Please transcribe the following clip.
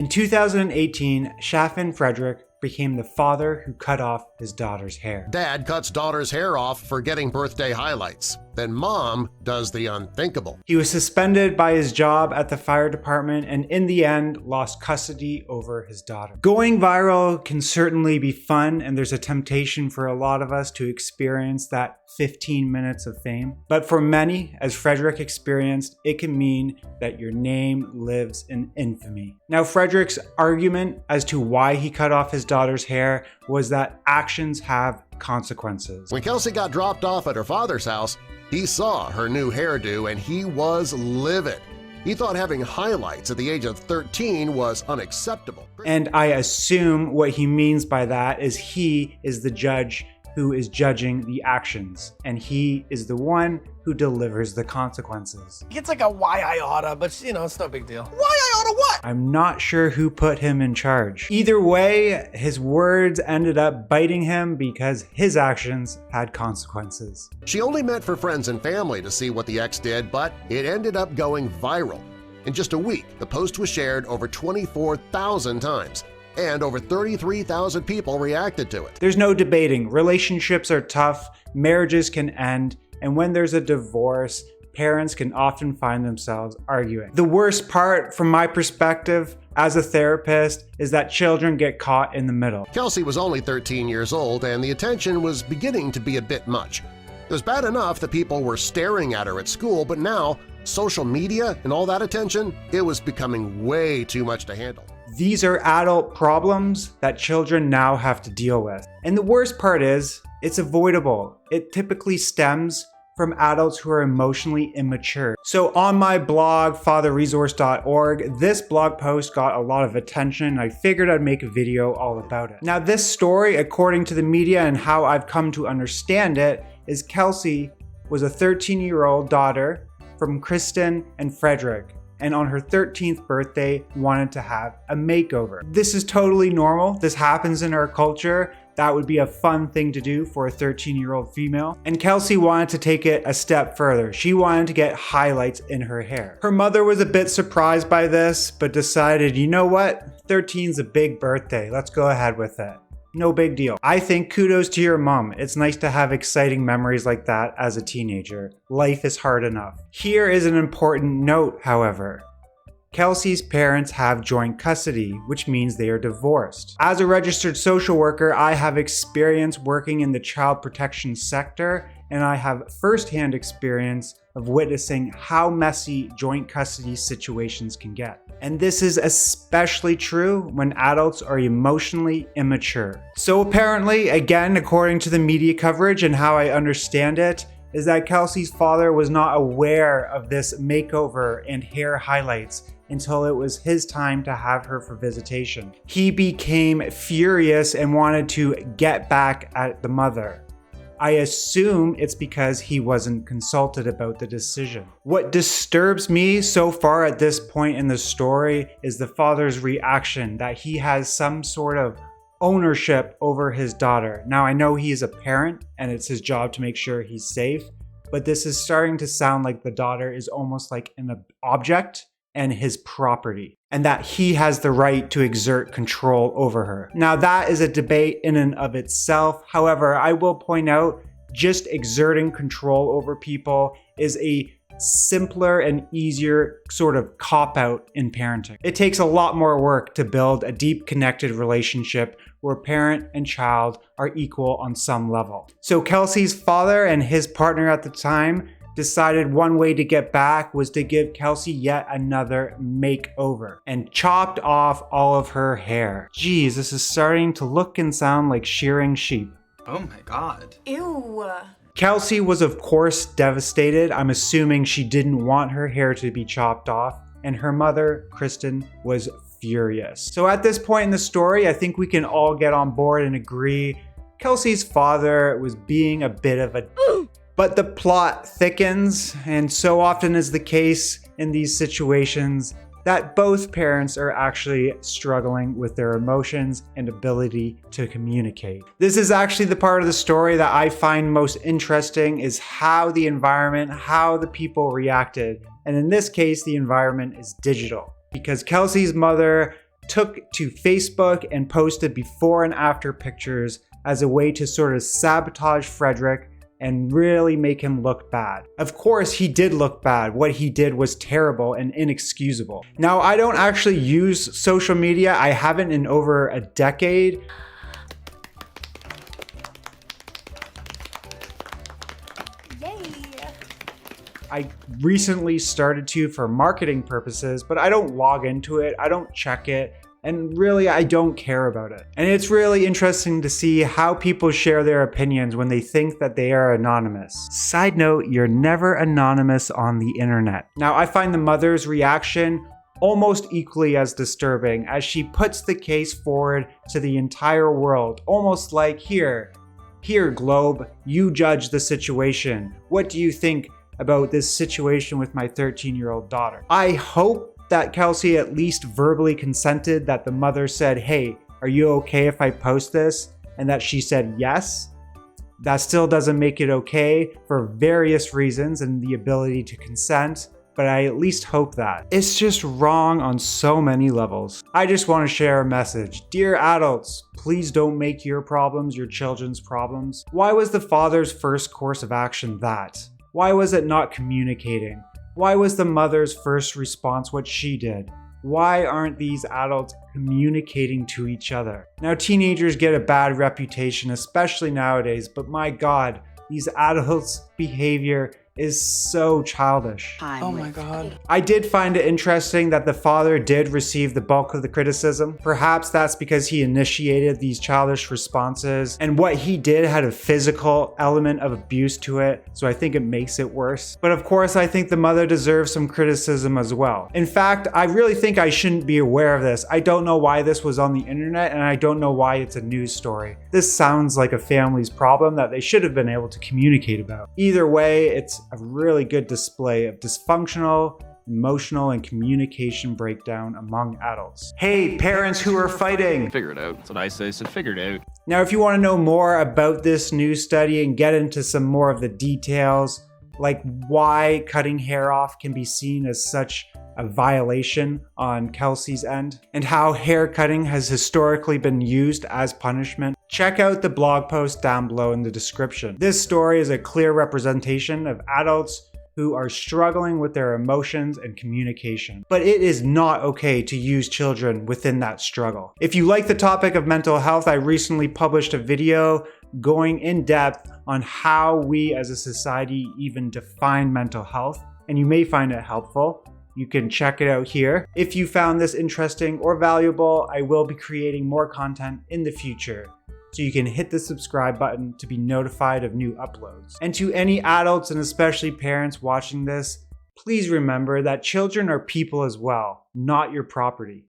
In 2018, Schaffen Frederick became the father who cut off his daughter's hair. Dad cuts daughter's hair off for getting birthday highlights. Then mom does the unthinkable. He was suspended by his job at the fire department and in the end lost custody over his daughter. Going viral can certainly be fun, and there's a temptation for a lot of us to experience that 15 minutes of fame. But for many, as Frederick experienced, it can mean that your name lives in infamy. Now, Frederick's argument as to why he cut off his daughter's hair was that actions have consequences. When Kelsey got dropped off at her father's house, he saw her new hairdo and he was livid. He thought having highlights at the age of 13 was unacceptable. And I assume what he means by that is he is the judge who is judging the actions, and he is the one who delivers the consequences. It's like a why I oughta, but you know, it's no big deal. Why I oughta what? I'm not sure who put him in charge. Either way, his words ended up biting him because his actions had consequences. She only meant for friends and family to see what the ex did, but it ended up going viral. In just a week, the post was shared over 24,000 times. And over 33,000 people reacted to it. There's no debating. Relationships are tough, marriages can end, and when there's a divorce, parents can often find themselves arguing. The worst part, from my perspective as a therapist, is that children get caught in the middle. Kelsey was only 13 years old, and the attention was beginning to be a bit much. It was bad enough that people were staring at her at school, but now, social media and all that attention, it was becoming way too much to handle. These are adult problems that children now have to deal with. And the worst part is, it's avoidable. It typically stems from adults who are emotionally immature. So on my blog, fatherresource.org, this blog post got a lot of attention. I figured I'd make a video all about it. Now, this story, according to the media and how I've come to understand it, is Kelsey was a 13-year-old daughter from Kristen and Frederick, and on her 13th birthday wanted to have a makeover. This is totally normal. This happens in our culture. That would be a fun thing to do for a 13-year-old female. And Kelsey wanted to take it a step further. She wanted to get highlights in her hair. Her mother was a bit surprised by this, but decided, you know what? 13's a big birthday. Let's go ahead with it. No big deal. I think kudos to your mom. It's nice to have exciting memories like that as a teenager. Life is hard enough. Here is an important note, however. Kelsey's parents have joint custody, which means they are divorced. As a registered social worker, I have experience working in the child protection sector, and I have firsthand experience of witnessing how messy joint custody situations can get. And this is especially true when adults are emotionally immature. So apparently, again, according to the media coverage and how I understand it, is that Kelsey's father was not aware of this makeover and hair highlights until it was his time to have her for visitation. He became furious and wanted to get back at the mother. I assume it's because he wasn't consulted about the decision. What disturbs me so far at this point in the story is the father's reaction, that he has some sort of ownership over his daughter. Now, I know he is a parent and it's his job to make sure he's safe, but this is starting to sound like the daughter is almost like an object and his property, and that he has the right to exert control over her. Now, that is a debate in and of itself. However, I will point out, just exerting control over people is a simpler and easier sort of cop-out in parenting. It takes a lot more work to build a deep connected relationship where parent and child are equal on some level. So Kelsey's father and his partner at the time decided one way to get back was to give Kelsey yet another makeover and chopped off all of her hair. Geez, this is starting to look and sound like shearing sheep. Oh my God. Ew. Kelsey was of course devastated. I'm assuming she didn't want her hair to be chopped off, and her mother, Kristen, was furious. So at this point in the story, I think we can all get on board and agree Kelsey's father was being a bit of a but the plot thickens, and so often is the case in these situations, that both parents are actually struggling with their emotions and ability to communicate. This is actually the part of the story that I find most interesting, is how the environment, how the people reacted. And in this case, the environment is digital, because Kelsey's mother took to Facebook and posted before and after pictures as a way to sort of sabotage Frederick and really make him look bad. Of course, he did look bad. What he did was terrible and inexcusable. Now, I don't actually use social media. I haven't in over a decade. I recently started to for marketing purposes, but I don't log into it, I don't check it, and really I don't care about it. And it's really interesting to see how people share their opinions when they think that they are anonymous. Side note, you're never anonymous on the internet. Now, I find the mother's reaction almost equally as disturbing as she puts the case forward to the entire world, almost like, here, Globe, you judge the situation. What do you think about this situation with my 13-year-old daughter? I hope that Kelsey at least verbally consented, that the mother said, hey, are you okay if I post this? And that she said yes. That still doesn't make it okay for various reasons and the ability to consent, but I at least hope that. It's just wrong on so many levels. I just want to share a message. Dear adults, please don't make your problems your children's problems. Why was the father's first course of action that? Why was it not communicating? Why was the mother's first response what she did? Why aren't these adults communicating to each other? Now, teenagers get a bad reputation, especially nowadays, but my God, these adults' behavior is so childish. Oh my God. I did find it interesting that the father did receive the bulk of the criticism. Perhaps that's because he initiated these childish responses, and what he did had a physical element of abuse to it, so I think it makes it worse. But of course, I think the mother deserves some criticism as well. In fact, I really think I shouldn't be aware of this. I don't know why this was on the internet, and I don't know why it's a news story. This sounds like a family's problem that they should have been able to communicate about. Either way, it's a really good display of dysfunctional, emotional, and communication breakdown among adults. Hey, parents who are fighting! Figure it out. That's what I say, so figure it out. Now, if you want to know more about this news study and get into some more of the details, like why cutting hair off can be seen as such a violation on Kelsey's end, and how hair cutting has historically been used as punishment, check out the blog post down below in the description. This story is a clear representation of adults who are struggling with their emotions and communication. But it is not okay to use children within that struggle. If you like the topic of mental health, I recently published a video going in depth on how we as a society even define mental health, and you may find it helpful. You can check it out here. If you found this interesting or valuable, I will be creating more content in the future. So you can hit the subscribe button to be notified of new uploads. And to any adults and especially parents watching this, please remember that children are people as well, not your property.